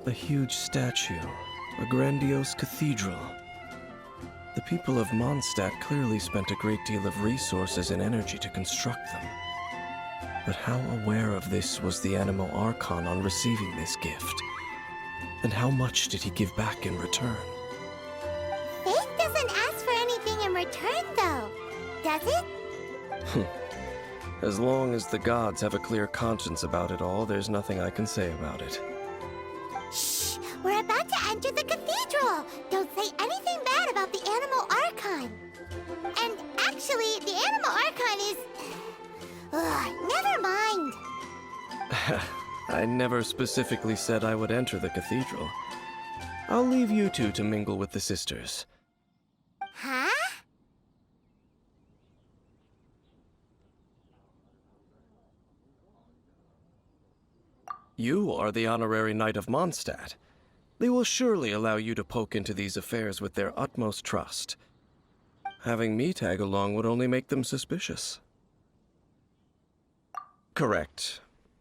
A huge statue, a grandiose cathedral. The people of Mondstadt clearly spent a great deal of resources and energy to construct them. But how aware of this was the Animo Archon on receiving this gift? And how much did he give back in return? Faith doesn't ask for anything in return, though, does it? As long as the gods have a clear conscience about it all, there's nothing I can say about it. Shh! We're about to enter the cathedral! Don't say anything bad about the Animo Archon! And actually, the Animo Archon is... never mind! I never specifically said I would enter the cathedral. I'll leave you two to mingle with the sisters. Huh? You are the honorary knight of Mondstadt. They will surely allow you to poke into these affairs with their utmost trust. Having me tag along would only make them suspicious. Correct.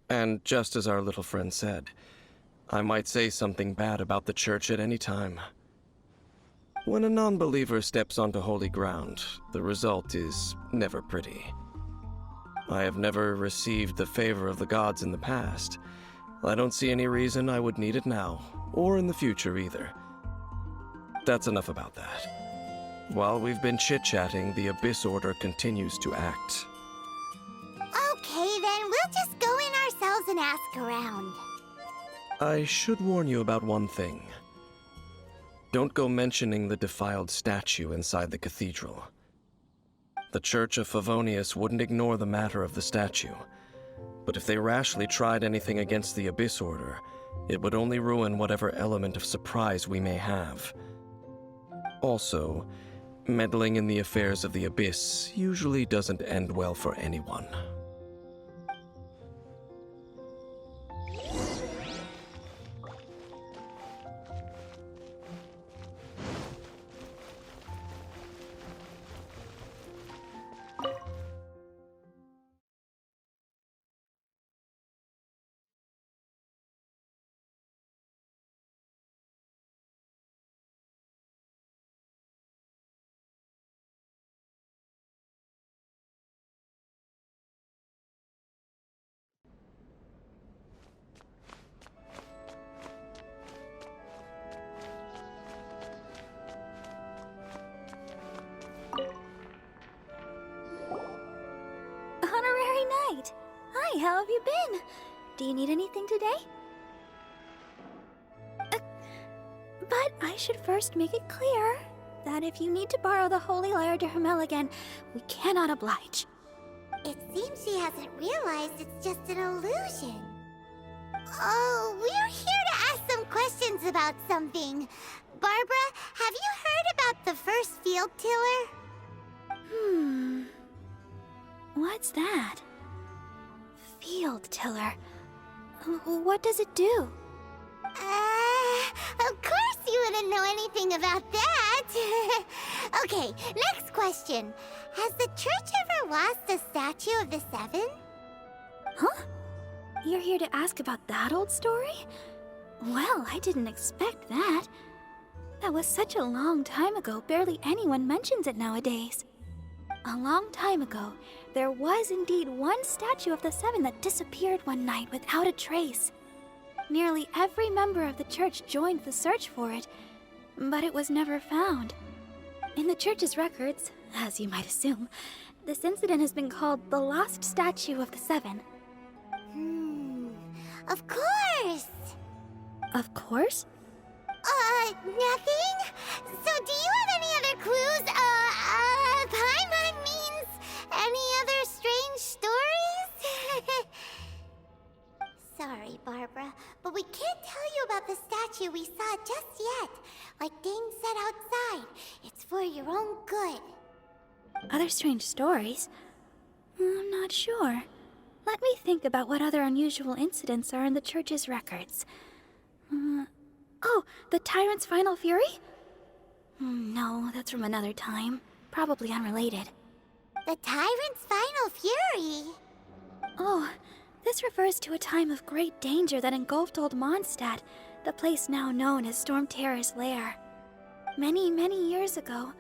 And just as our little friend said, I might say something bad about the church at any time. When a non-believer steps onto holy ground, the result is never pretty. I have never received the favor of the gods in the past. I don't see any reason I would need it now, or in the future either. That's enough about that. While we've been chit-chatting, the Abyss Order continues to act. Okay, then we'll just go in ourselves and ask around. I should warn you about one thing. Don't go mentioning the defiled statue inside the cathedral. The Church of Favonius wouldn't ignore the matter of the statue. But if they rashly tried anything against the Abyss Order, it would only ruin whatever element of surprise we may have. Also, meddling in the affairs of the Abyss usually doesn't end well for anyone. Honorary Knight! Hi, how have you been? Do you need anything today? But I should first make it clear that if you need to borrow the Holy Lyre de Hermel again, we cannot oblige. It seems she hasn't realized it's just an illusion. Oh, we're here to ask some questions about something. Barbara, have you heard about the first field tiller? What's that? Field tiller. What does it do? Of course you wouldn't know anything about that. Okay, next question. Has the church ever lost a statue of the Seven? Huh? You're here to ask about that old story? Well, I didn't expect that. That was such a long time ago, barely anyone mentions it nowadays. A long time ago, there was indeed one statue of the Seven that disappeared one night without a trace. Nearly every member of the church joined the search for it, but it was never found. In the church's records, as you might assume, this incident has been called the Lost Statue of the Seven. Of course! Of course? Nothing? So do you have any other clues? Paimon means any other strange stories? Sorry, Barbara, but we can't tell you about the statue we saw just yet. Like Dane said outside, it's for your own good. Other strange stories? I'm not sure. Let me think about what other unusual incidents are in the church's records. Oh, the Tyrant's Final Fury? No, that's from another time. Probably unrelated. The Tyrant's Final Fury? Oh, this refers to a time of great danger that engulfed old Mondstadt, the place now known as Storm Terror's lair. Many, many years ago,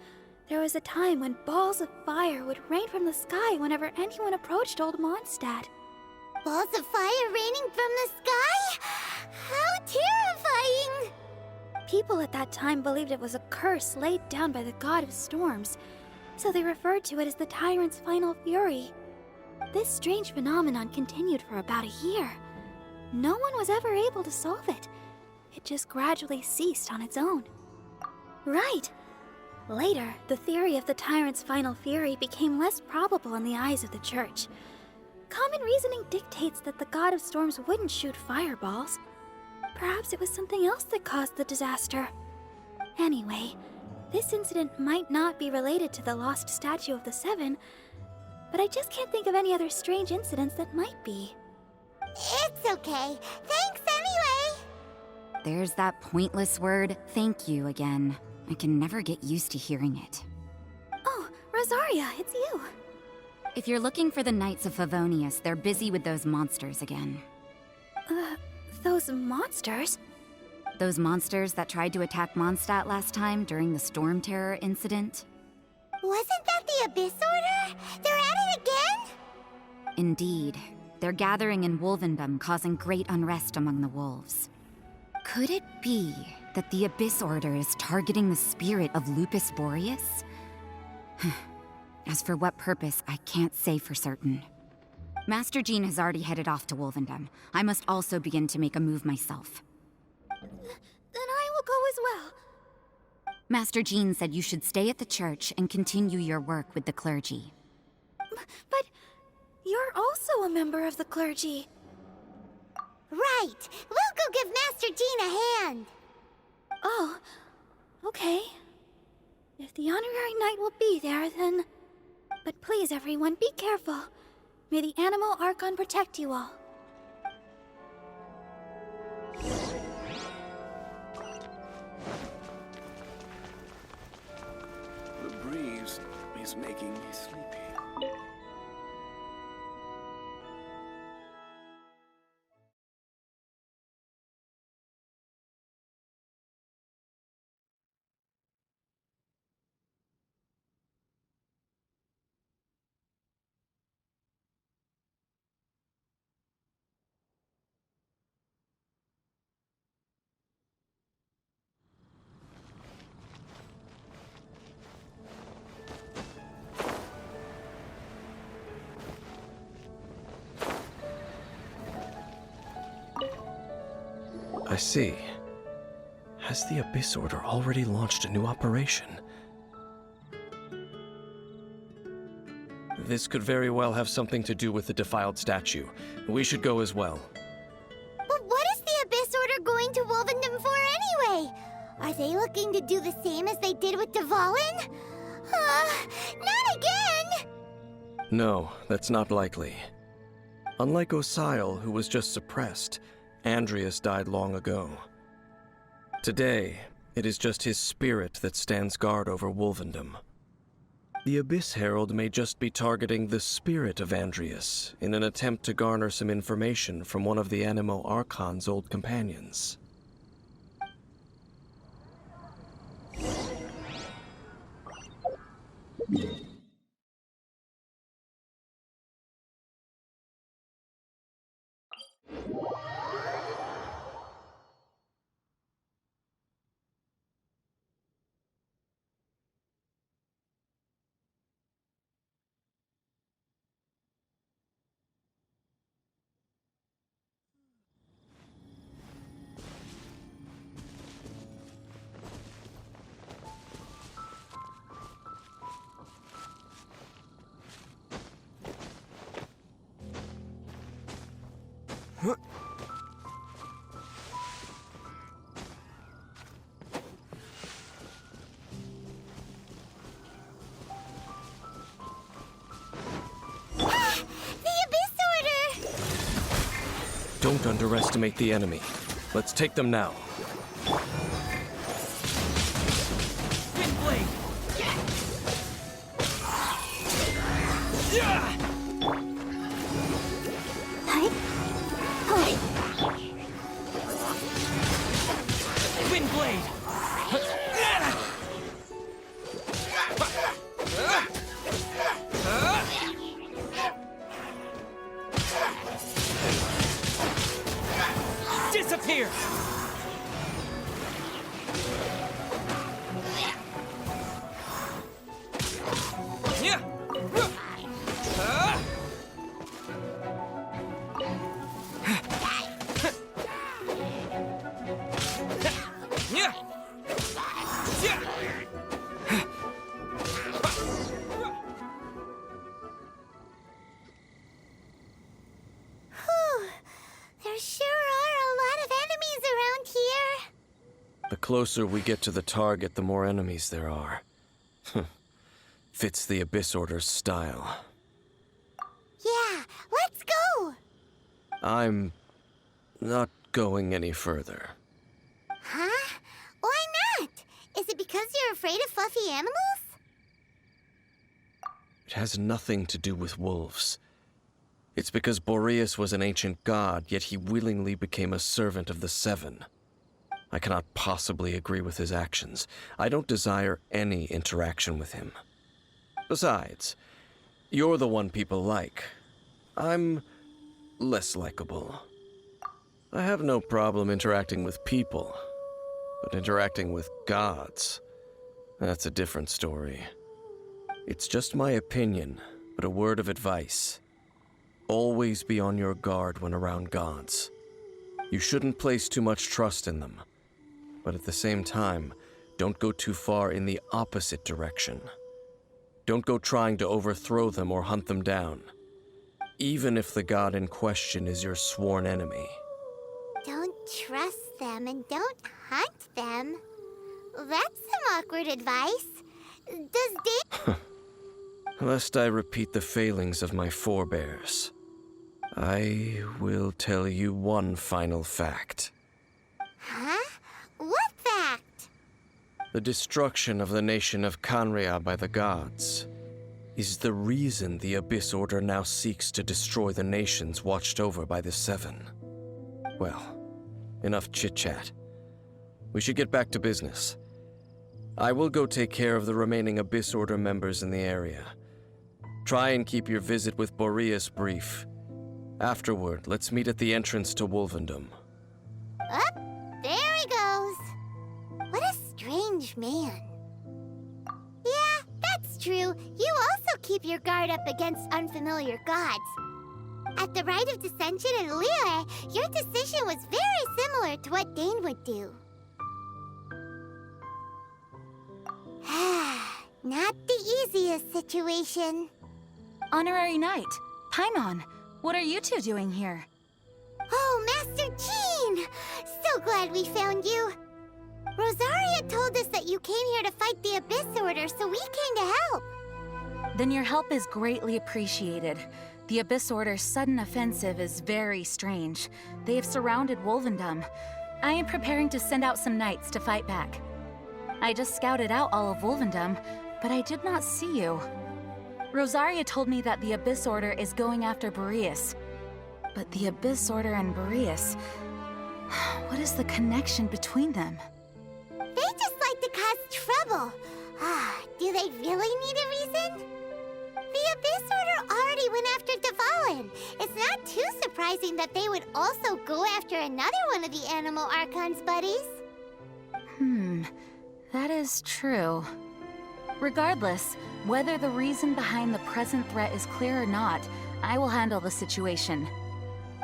there was a time when balls of fire would rain from the sky whenever anyone approached Old Mondstadt. Balls of fire raining from the sky? How terrifying! People at that time believed it was a curse laid down by the god of storms, so they referred to it as the tyrant's final fury. This strange phenomenon continued for about a year. No one was ever able to solve it. It just gradually ceased on its own. Right. Later, the theory of the tyrant's final fury became less probable in the eyes of the church. Common reasoning dictates that the god of storms wouldn't shoot fireballs. Perhaps it was something else that caused the disaster. Anyway, this incident might not be related to the lost statue of the Seven, but I just can't think of any other strange incidents that might be. It's okay. Thanks anyway. There's that pointless word, thank you, again. I can never get used to hearing it. Oh, Rosaria, it's you. If you're looking for the Knights of Favonius, they're busy with those monsters again. Those monsters? Those monsters that tried to attack Mondstadt last time during the Storm Terror incident? Wasn't that the Abyss Order? They're at it again? Indeed. They're gathering in Wolvendom, causing great unrest among the wolves. Could it be that the Abyss Order is targeting the spirit of Lupus Boreas? As for what purpose, I can't say for certain. Master Jean has already headed off to Wolvendom. I must also begin to make a move myself. Then I will go as well. Master Jean said you should stay at the church and continue your work with the clergy. But you're also a member of the clergy. Right. We'll go give Master Jean a hand. Oh, okay. If the honorary knight will be there, then... But please, everyone, be careful. May the Animal Archon protect you all. The breeze is making me sleepy. I see. Has the Abyss Order already launched a new operation? This could very well have something to do with the defiled statue. We should go as well. But what is the Abyss Order going to Wolvendom for anyway? Are they looking to do the same as they did with Dvalin? Not again! No, that's not likely. Unlike Osile, who was just suppressed, Andreas died long ago. Today, it is just his spirit that stands guard over Wolvendom. The Abyss Herald may just be targeting the spirit of Andreas in an attempt to garner some information from one of the Animo Archon's old companions. Don't underestimate the enemy. Let's take them now. Disappear! Yeah! There sure are a lot of enemies around here. The closer we get to the target, the more enemies there are. Fits the Abyss Order's style. Yeah, let's go! I'm not going any further. Huh? Why not? Is it because you're afraid of fluffy animals? It has nothing to do with wolves. It's because Boreas was an ancient god, yet he willingly became a servant of the Seven. I cannot possibly agree with his actions. I don't desire any interaction with him. Besides, you're the one people like. I'm less likable. I have no problem interacting with people, but interacting with gods, that's a different story. It's just my opinion, but a word of advice. Always be on your guard when around gods. You shouldn't place too much trust in them, but at the same time, don't go too far in the opposite direction. Don't go trying to overthrow them or hunt them down, even if the god in question is your sworn enemy. Don't trust them and don't hunt them. That's some awkward advice. Does Lest I repeat the failings of my forebears, I will tell you one final fact. Huh? What fact? The destruction of the nation of Canria by the gods is the reason the Abyss Order now seeks to destroy the nations watched over by the Seven. Well, enough chit-chat. We should get back to business. I will go take care of the remaining Abyss Order members in the area. Try and keep your visit with Boreas brief. Afterward, let's meet at the entrance to Wolvendom. Up, there he goes. What a strange man. Yeah, that's true. You also keep your guard up against unfamiliar gods. At the Rite of Dissension in Liyue, your decision was very similar to what Dane would do. Not the easiest situation. Honorary Knight, Paimon, what are you two doing here? Oh, Master Jean! So glad we found you. Rosaria told us that you came here to fight the Abyss Order, so we came to help. Then your help is greatly appreciated. The Abyss Order's sudden offensive is very strange. They have surrounded Wolvendom. I am preparing to send out some knights to fight back. I just scouted out all of Wolvendom, but I did not see you. Rosaria told me that the Abyss Order is going after Boreas. But the Abyss Order and Boreas... what is the connection between them? They just like to cause trouble. Do they really need a reason? The Abyss Order already went after Dvalin. It's not too surprising that they would also go after another one of the Animal Archon's buddies. That is true. Regardless, whether the reason behind the present threat is clear or not, I will handle the situation.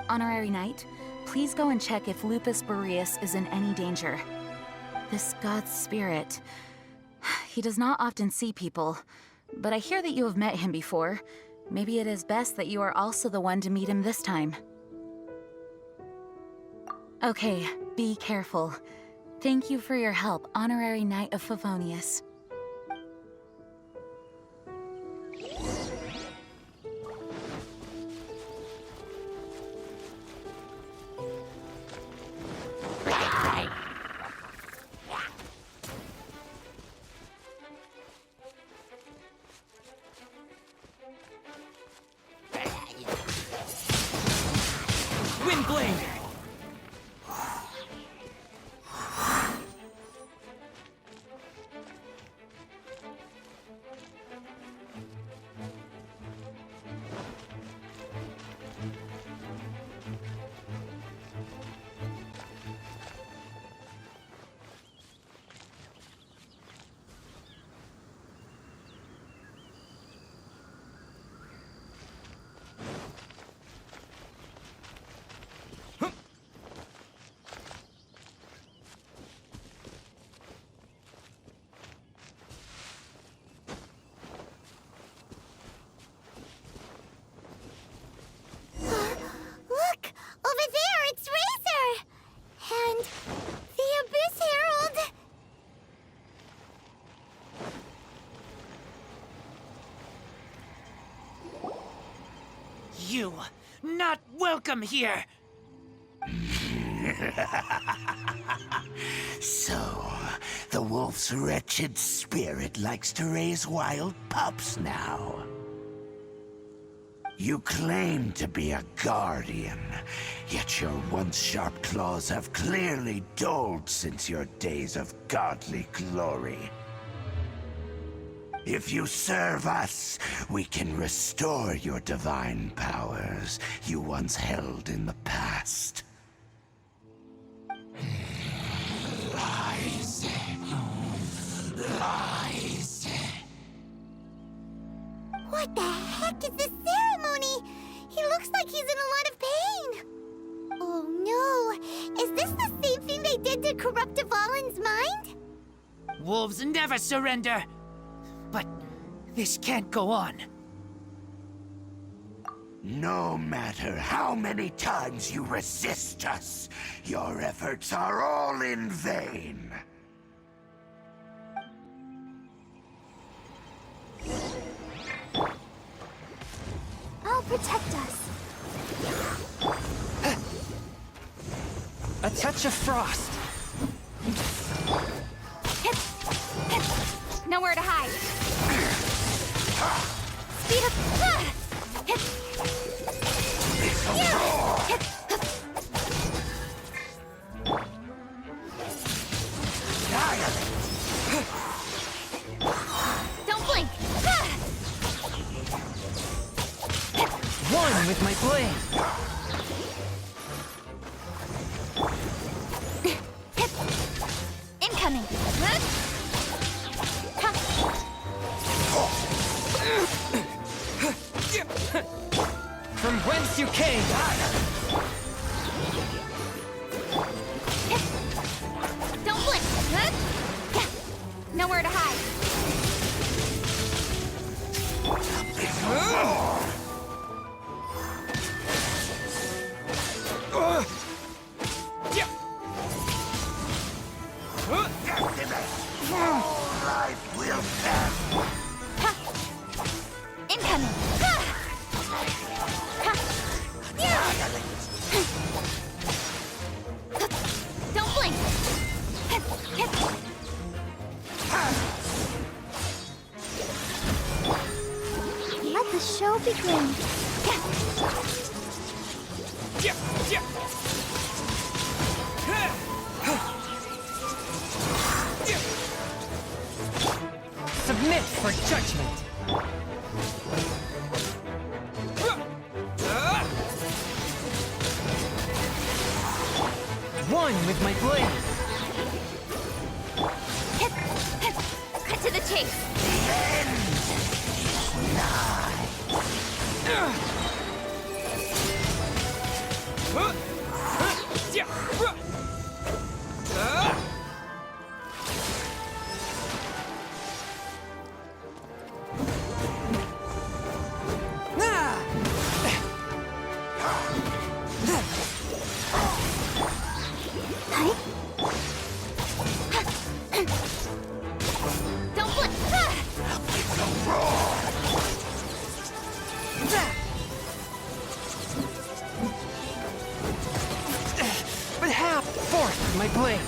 Honorary Knight, please go and check if Lupus Boreas is in any danger. This god's spirit... he does not often see people, but I hear that you have met him before. Maybe it is best that you are also the one to meet him this time. Okay, be careful. Thank you for your help, Honorary Knight of Favonius. welcome here. So, the wolf's wretched spirit likes to raise wild pups now. You claim to be a guardian, yet your once sharp claws have clearly dulled since your days of godly glory. If you serve us, we can restore your divine powers you once held in the past. Lies. Lies. What the heck is this ceremony? He looks like he's in a lot of pain. Oh no, is this the same thing they did to corrupt Dvalin's mind? Wolves never surrender. But this can't go on. No matter how many times you resist us, your efforts are all in vain. I'll protect us. A touch of frost. Nowhere to hide. Speed up. Don't blink. One with my blade. Incoming. From whence you came. Don't blink. Nowhere to hide. Life will pass. Incoming. Don't blink. Let the show begin. Submit for judgment. One with my blade. Cut to the chase. Don't blink. But half forth my blade.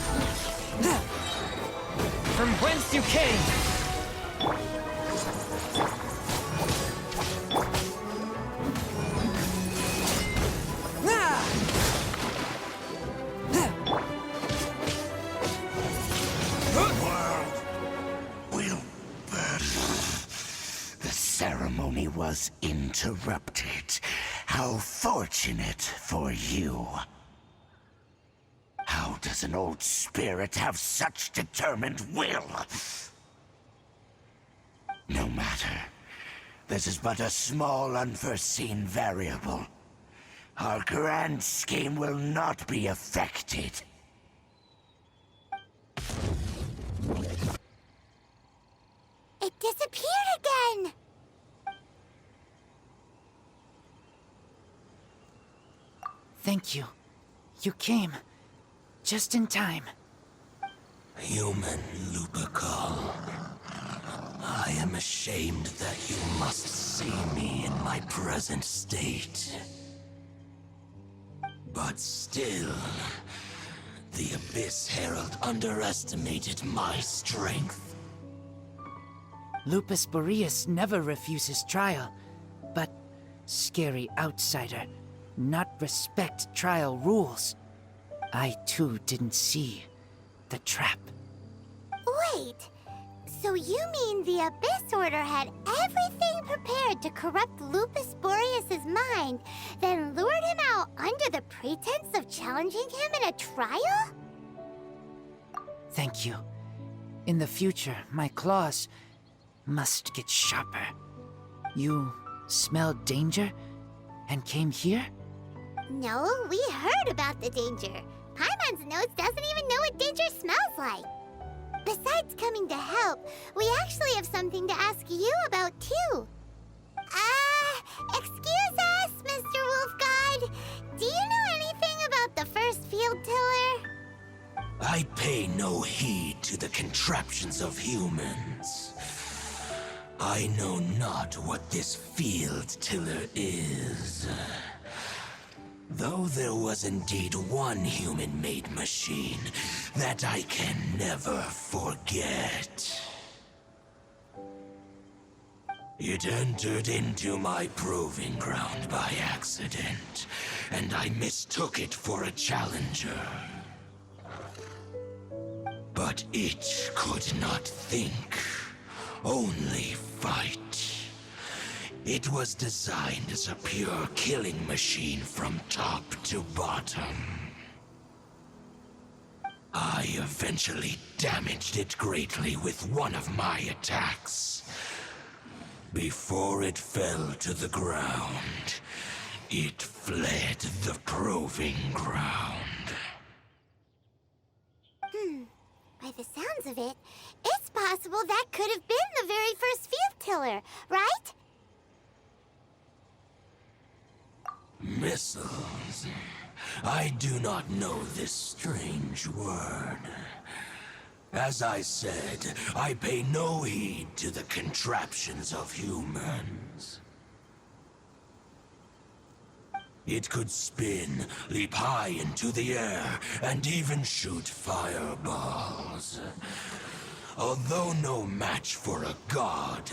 From whence you came. Will burn. The ceremony was interrupted. How fortunate for you. How does an old spirit have such determined will? No matter. This is but a small unforeseen variable. Our grand scheme will not be affected. It disappeared again! Thank you. You came. Just in time. Human Lupercal. I am ashamed that you must see me in my present state. But still, the Abyss Herald underestimated my strength. Lupus Boreas never refuses trial, but scary outsider, not respect trial rules. I too didn't see the trap. Wait, so you mean the Abyss Order had everything prepared to corrupt Lupus Boreas' mind, then lured him out under the pretense of challenging him in a trial? Thank you. In the future, my claws must get sharper. You smelled danger and came here? No, we heard about the danger. Paimon's nose doesn't even know what danger smells like. Besides coming to help, we actually have something to ask you about too. Excuse us, Mr. Wolf God. Do you know anything about the first field tiller? I pay no heed to the contraptions of humans. I know not what this field tiller is. Though there was indeed one human-made machine that I can never forget. It entered into my proving ground by accident, and I mistook it for a challenger. But it could not think, only fight. It was designed as a pure killing machine from top to bottom. I eventually damaged it greatly with one of my attacks. Before it fell to the ground, it fled the proving ground. By the sounds of it, it's possible that could have been the very first field tiller, right? Missiles. I do not know this strange word. As I said, I pay no heed to the contraptions of humans. It could spin, leap high into the air, and even shoot fireballs. Although no match for a god,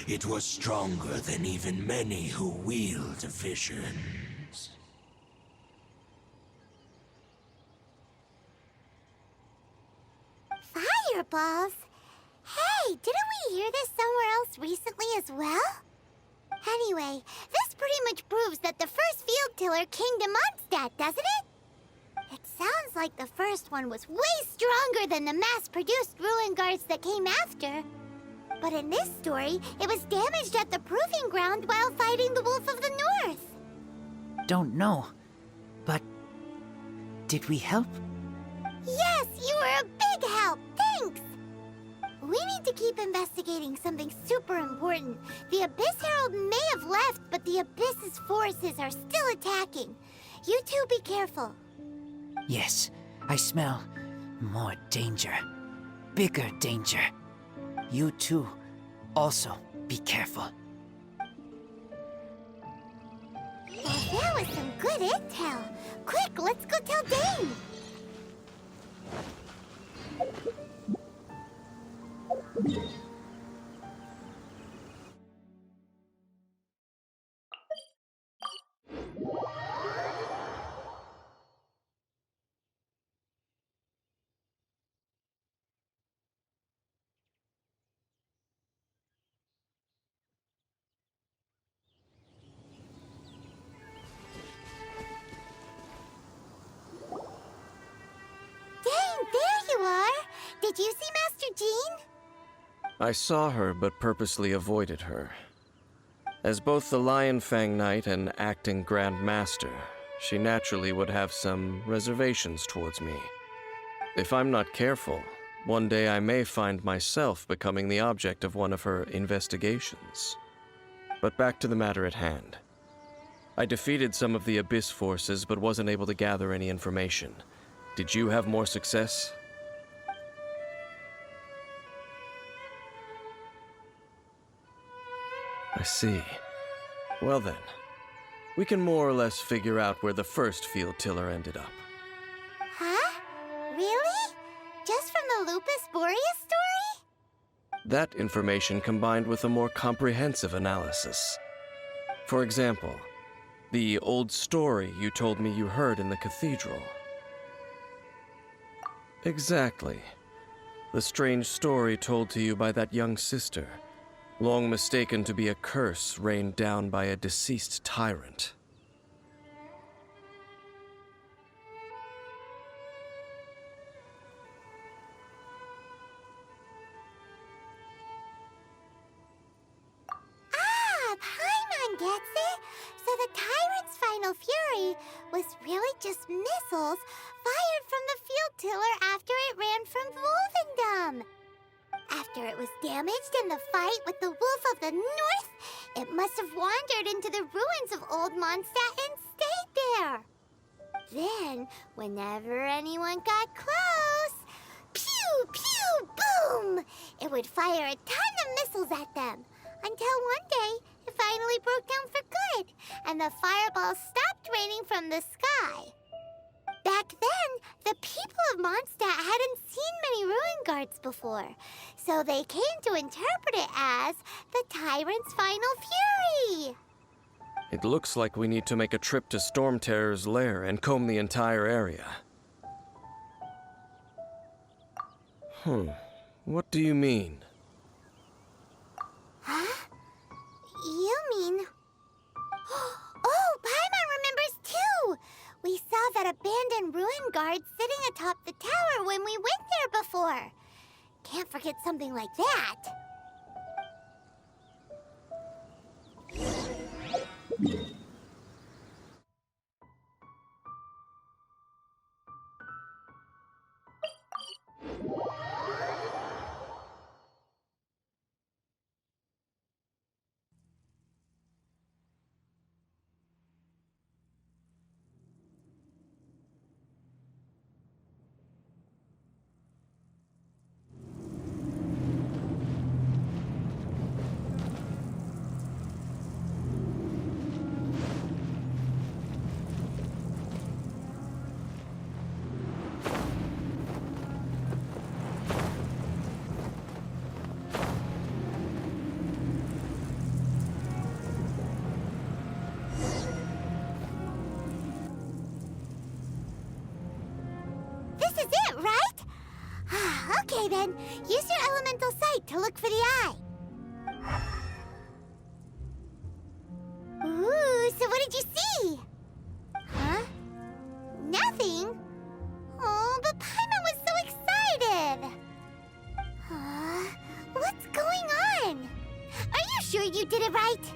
it was stronger than even many who wield visions. Fireballs? Hey, didn't we hear this somewhere else recently as well? Anyway, this pretty much proves that the first field tiller came to Mondstadt, doesn't it? It sounds like the first one was way stronger than the mass-produced ruin guards that came after. But in this story, it was damaged at the proving ground while fighting the Wolf of the North. Don't know, but did we help? Yes, you were a big help. Thanks. We need to keep investigating something super important. The Abyss Herald may have left, but the Abyss's forces are still attacking. You two be careful. Yes, I smell more danger. Bigger danger. You too, also be careful. Well, that was some good intel. Quick, let's go tell Dane. Dane, there you are. Did you see Master Jean? I saw her, but purposely avoided her. As both the Lion Fang Knight and acting Grand Master, she naturally would have some reservations towards me. If I'm not careful, one day I may find myself becoming the object of one of her investigations. But back to the matter at hand. I defeated some of the Abyss forces, but wasn't able to gather any information. Did you have more success? I see. Well then, we can more or less figure out where the first field tiller ended up. Huh? Really? Just from the Lupus Boreas story? That information combined with a more comprehensive analysis. For example, the old story you told me you heard in the cathedral. Exactly. The strange story told to you by that young sister, long mistaken to be a curse rained down by a deceased tyrant. Paimon gets it. So the tyrant's final fury was really just missiles fired from the field tiller after it ran from Wolvendom. After it was damaged in the fight with the Wolf of the North, it must have wandered into the ruins of Old Mondstadt and stayed there. Then, whenever anyone got close, pew, pew, boom! It would fire a ton of missiles at them, until one day, it finally broke down for good, and the fireballs stopped raining from the sky. Back then, the people of Mondstadt hadn't seen many ruin guards before, so they came to interpret it as the tyrant's final fury. It looks like we need to make a trip to Storm Terror's lair and comb the entire area. What do you mean? Huh? You mean... Oh, Paimon remembers too! We saw that abandoned ruin guard sitting atop the tower when we went there before. Can't forget something like that. This is it, right? Okay then, use your elemental sight to look for the eye. Ooh, so what did you see? Huh? Nothing? Oh, but Paimon was so excited! What's going on? Are you sure you did it right?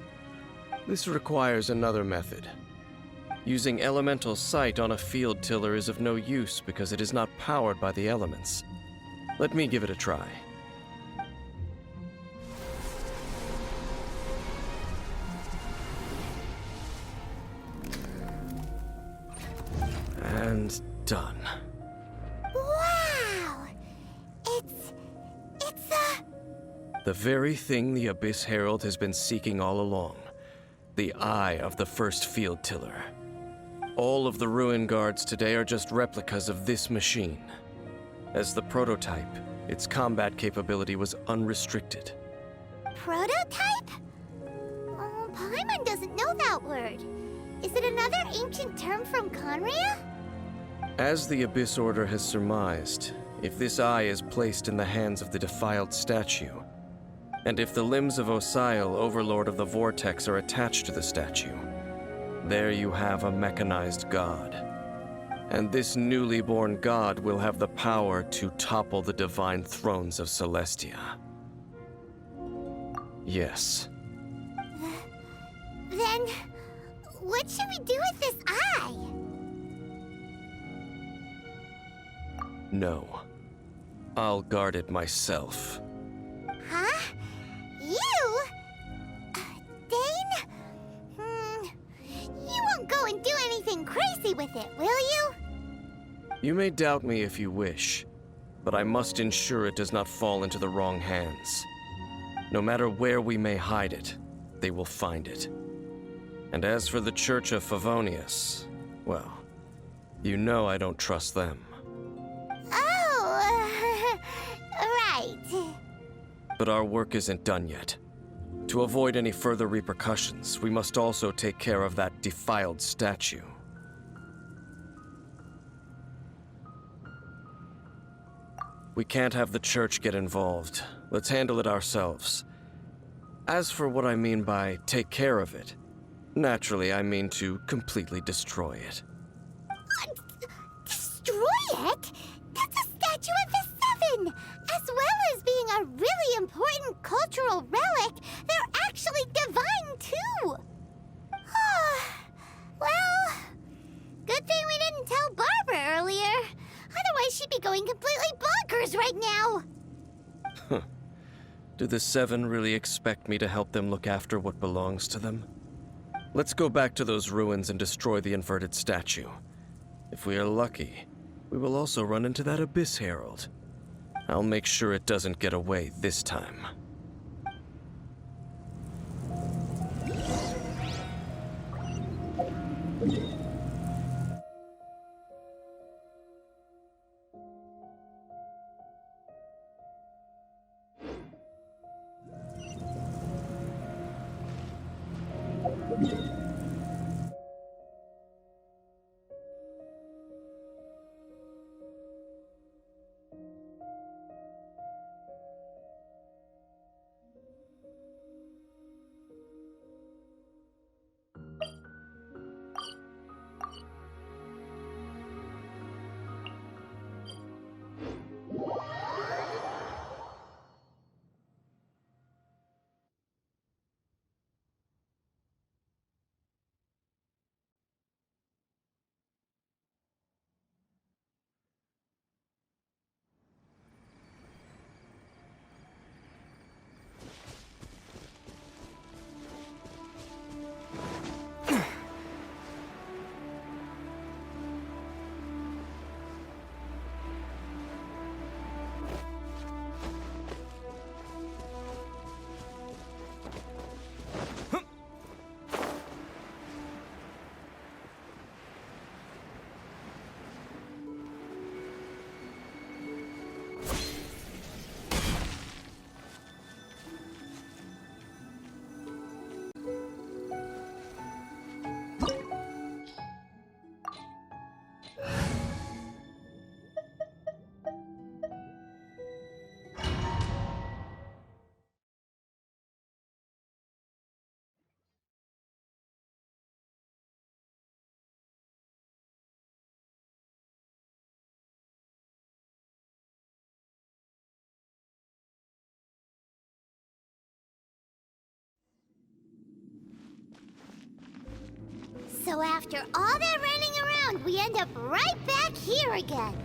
This requires another method. Using elemental sight on a field tiller is of no use because it is not powered by the elements. Let me give it a try. And done. Wow! It's The very thing the Abyss Herald has been seeking all along. The eye of the first field tiller. All of the ruin guards today are just replicas of this machine. As the prototype, its combat capability was unrestricted. prototype? Oh, Paimon doesn't know that word. Is it another ancient term from Conria? As the Abyss Order has surmised, if this eye is placed in the hands of the defiled statue, and if the limbs of Osiel, Overlord of the Vortex, are attached to the statue, there you have a mechanized god. And this newly born god will have the power to topple the divine thrones of Celestia. Yes. Then, what should we do with this eye? No. I'll guard it myself. Huh? You? Dane? You won't go and do anything crazy with it, will you? You may doubt me if you wish, but I must ensure it does not fall into the wrong hands. No matter where we may hide it, they will find it. And as for the Church of Favonius, well, you know I don't trust them. Oh, right. But our work isn't done yet. To avoid any further repercussions, we must also take care of that defiled statue. We can't have the church get involved. Let's handle it ourselves. As for what I mean by take care of it, naturally I mean to completely destroy it. Destroy it? That's a statue of the Seven! As well as being a really important cultural relic, they're actually divine too! Well, good thing we didn't tell Barbara earlier. Otherwise she'd be going completely bonkers right now! Do the Seven really expect me to help them look after what belongs to them? Let's go back to those ruins and destroy the inverted statue. If we are lucky, we will also run into that Abyss Herald. I'll make sure it doesn't get away this time. So after all that running around, we end up right back here again.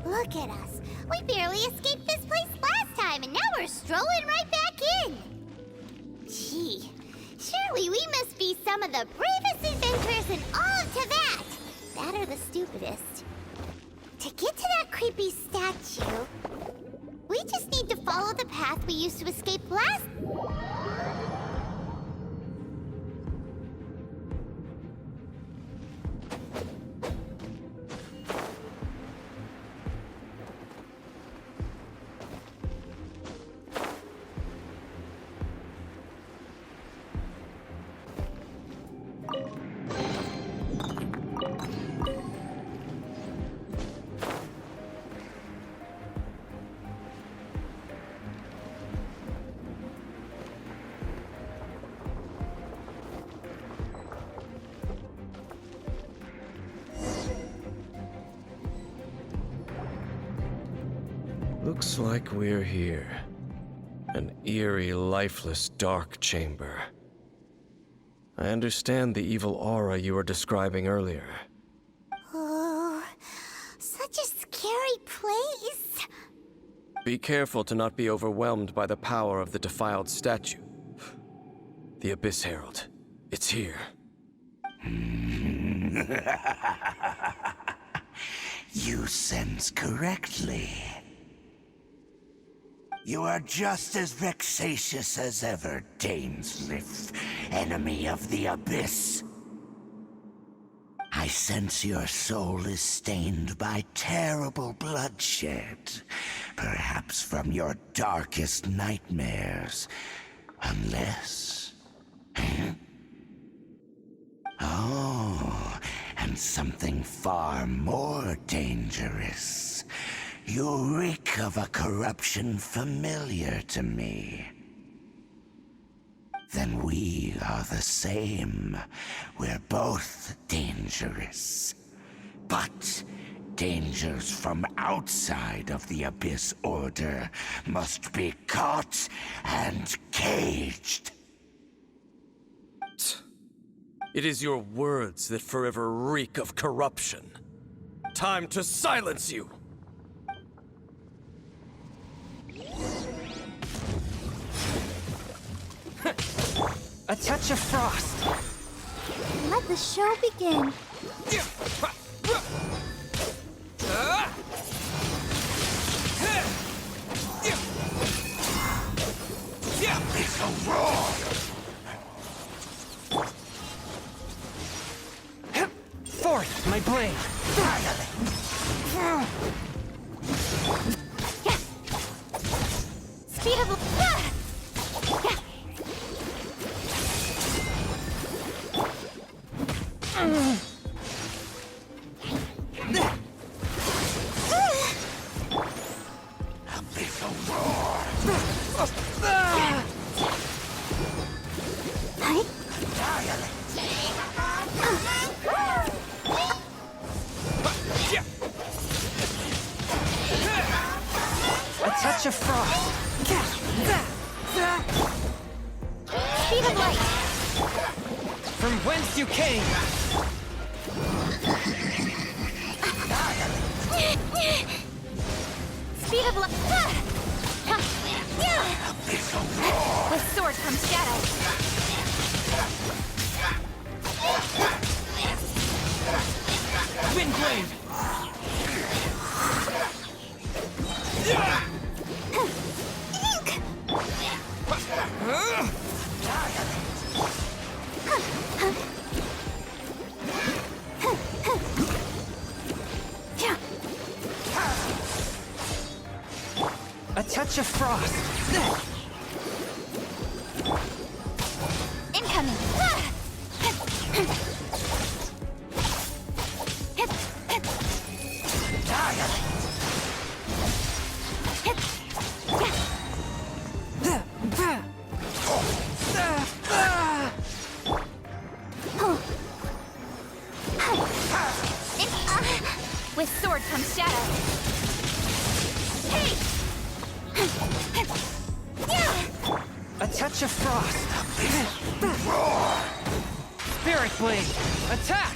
Look at us. We barely escaped this place last time, and now we're strolling right back in. Gee, surely we must be some of the bravest adventurers in all of Teyvat. That or the stupidest. To get to that creepy statue, we just need to follow the path we used to escape last... Looks like we're here. An eerie, lifeless, dark chamber. I understand the evil aura you were describing earlier. Oh, such a scary place. Be careful to not be overwhelmed by the power of the defiled statue. The Abyss Herald. It's here. You sense correctly. You are just as vexatious as ever, Dainsmith, enemy of the Abyss. I sense your soul is stained by terrible bloodshed, perhaps from your darkest nightmares, unless... Oh, and something far more dangerous. You reek of a corruption familiar to me. Then we are the same. We're both dangerous. But dangers from outside of the Abyss Order must be caught and caged. It is your words that forever reek of corruption. Time to silence you! A touch of frost. Let the show begin. It's a roar! Forth, my blade. Speed of... It's a roar! A touch of frost. Speed of light. From whence you came. Speed of light. It's a roar! With sword comes shadow. Windblade. A touch of frost. Incoming. With sword comes shadow. Hey! A touch of frost. Spirit blade. Attack!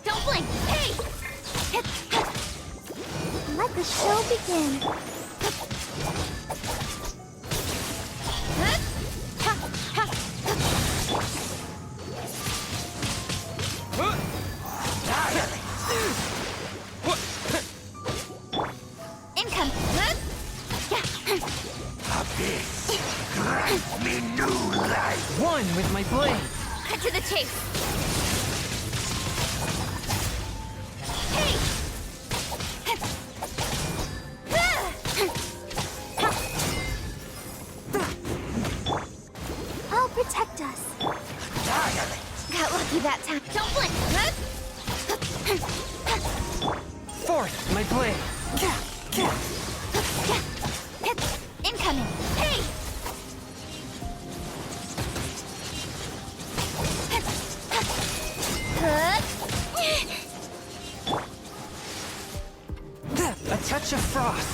Don't blink! Hey! Let the show begin. Income. Abyss, grant me new life! One with my blade. Cut to the chase. Hey! I'll protect us. Got lucky that time. Don't blink. Forth, my blade. Incoming. Hey! A touch of frost.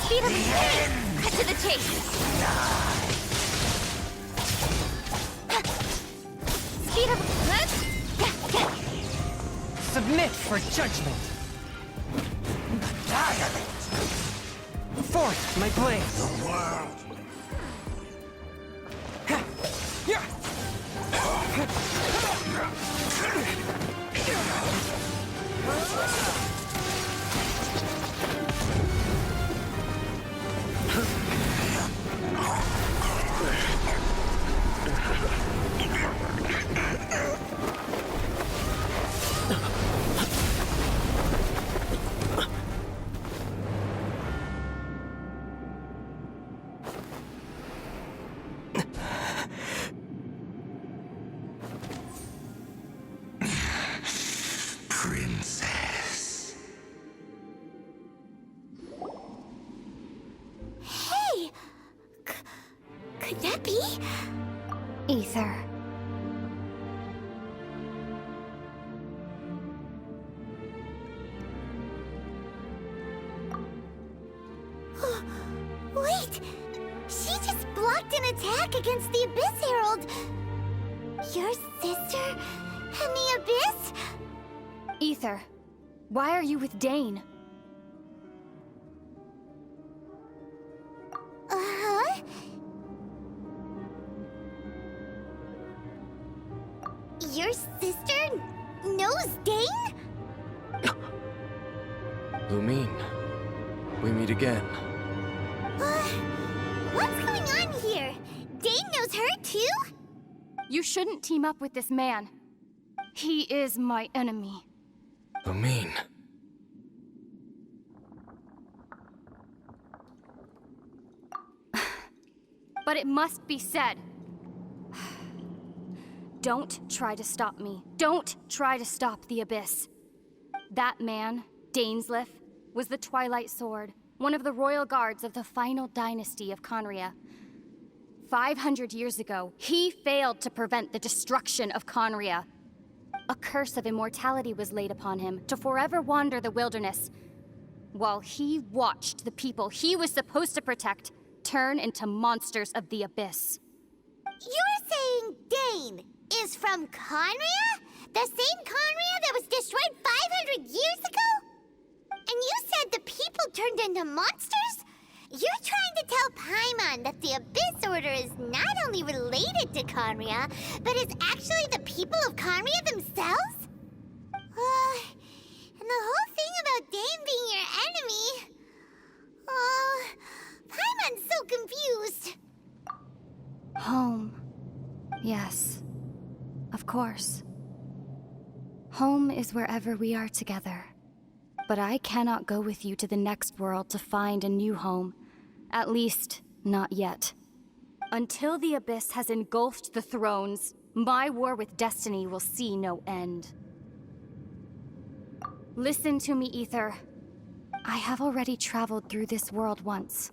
Speed of cut to the chase. Speed of Submit for judgment. Forth, my blade. The world Princess. Hey! Could that be? Ether. Wait! She just blocked an attack against the Abyss Herald! Your sister and the Abyss? Ether, why are you with Dane? Uh-huh. Your sister knows Dane? Lumine, we meet again. What's going on here? Dane knows her too? You shouldn't team up with this man. He is my enemy. Lumine. But it must be said. Don't try to stop me. Don't try to stop the Abyss. That man, Dainsleif, was the Twilight Sword, one of the royal guards of the final dynasty of Conria. 500 years ago, he failed to prevent the destruction of Conria. A curse of immortality was laid upon him to forever wander the wilderness, while he watched the people he was supposed to protect turn into monsters of the Abyss. You're saying Dane is from Conria? The same Conria that was destroyed 500 years ago? And you said the people turned into monsters? You're trying to tell Paimon that the Abyss Order is not only related to Conria, but is actually the people of Conria themselves? And the whole thing about Dane being your enemy... Paimon's so confused. Home. Yes. Of course. Home is wherever we are together. But I cannot go with you to the next world to find a new home. At least, not yet. Until the Abyss has engulfed the thrones, my war with destiny will see no end. Listen to me, Ether. I have already traveled through this world once.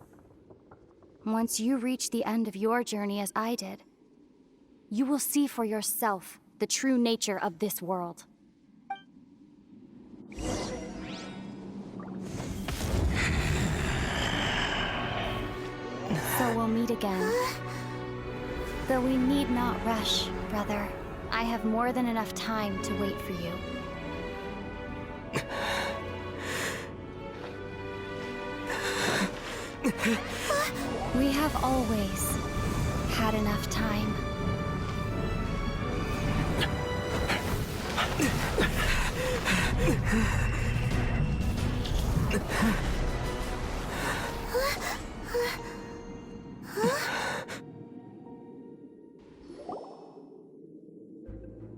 Once you reach the end of your journey as I did, you will see for yourself the true nature of this world. So we'll meet again. Though we need not rush, brother. I have more than enough time to wait for you. We have always had enough time.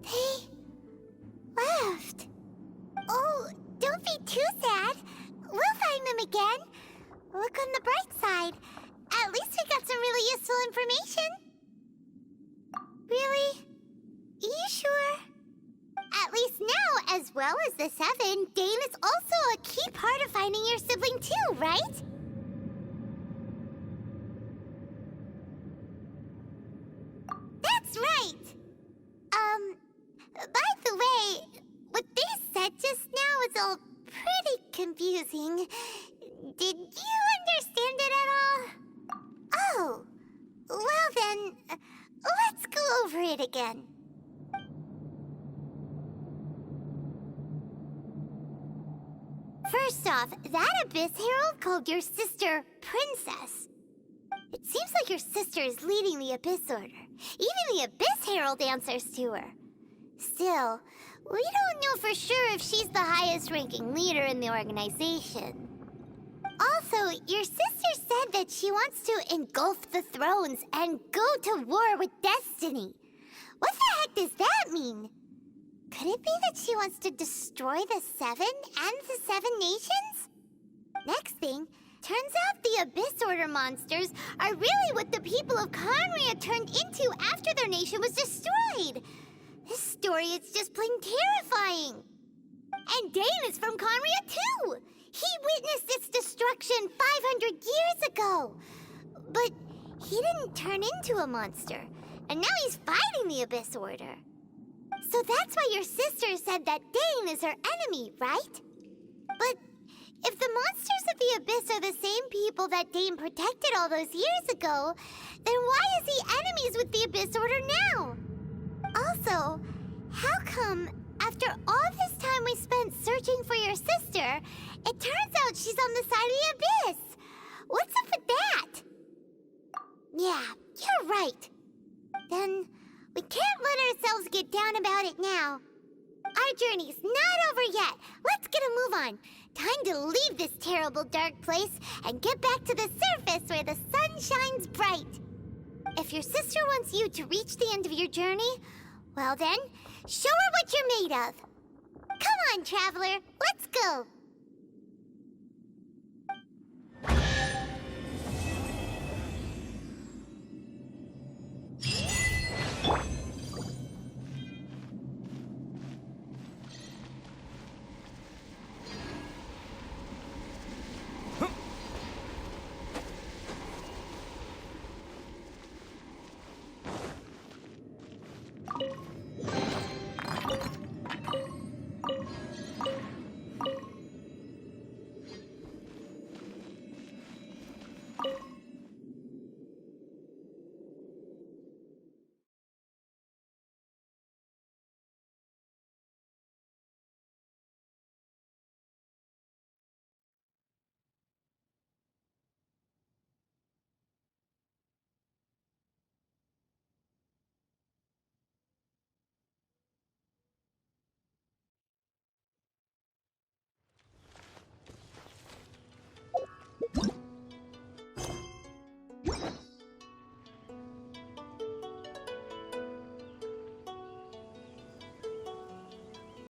They left. Oh, don't be too sad. We'll find them again. Look on the bright side. At least we got some really useful information. Really? You sure? At least now, as well as the Seven, Dane is also a key part of finding your sibling too, right? That's right! By the way, what they said just now is all pretty confusing. Did you understand it at all? Oh, well then, let's go over it again. First off, that Abyss Herald called your sister Princess. It Seems like your sister is leading the Abyss Order. Even the Abyss Herald answers to her. Still, we don't know for sure if she's the highest-ranking leader in the organization. Also, your sister said that she wants to engulf the thrones and go to war with Destiny. What the heck does that mean? Could it be that she wants to destroy the Seven and the Seven Nations? Next thing, turns out the Abyss Order monsters are really what the people of Conria turned into after their nation was destroyed. This story is just plain terrifying. And Dane is from Conria too. He witnessed its destruction 500 years ago. But he didn't turn into a monster. And now he's fighting the Abyss Order. So that's why your sister said that Dane is her enemy, right? But if the monsters of the Abyss are the same people that Dane protected all those years ago, then why is he enemies with the Abyss Order now? Also, how come after all this time we spent searching for your sister, it turns out she's on the side of the Abyss? What's up with that? Yeah, you're right. Then we can't let ourselves get down about it now. Our journey's not over yet. Let's get a move on. Time to leave this terrible dark place and get back to the surface where the sun shines bright. If your sister wants you to reach the end of your journey, well then, show her what you're made of. Come on, traveler, let's go.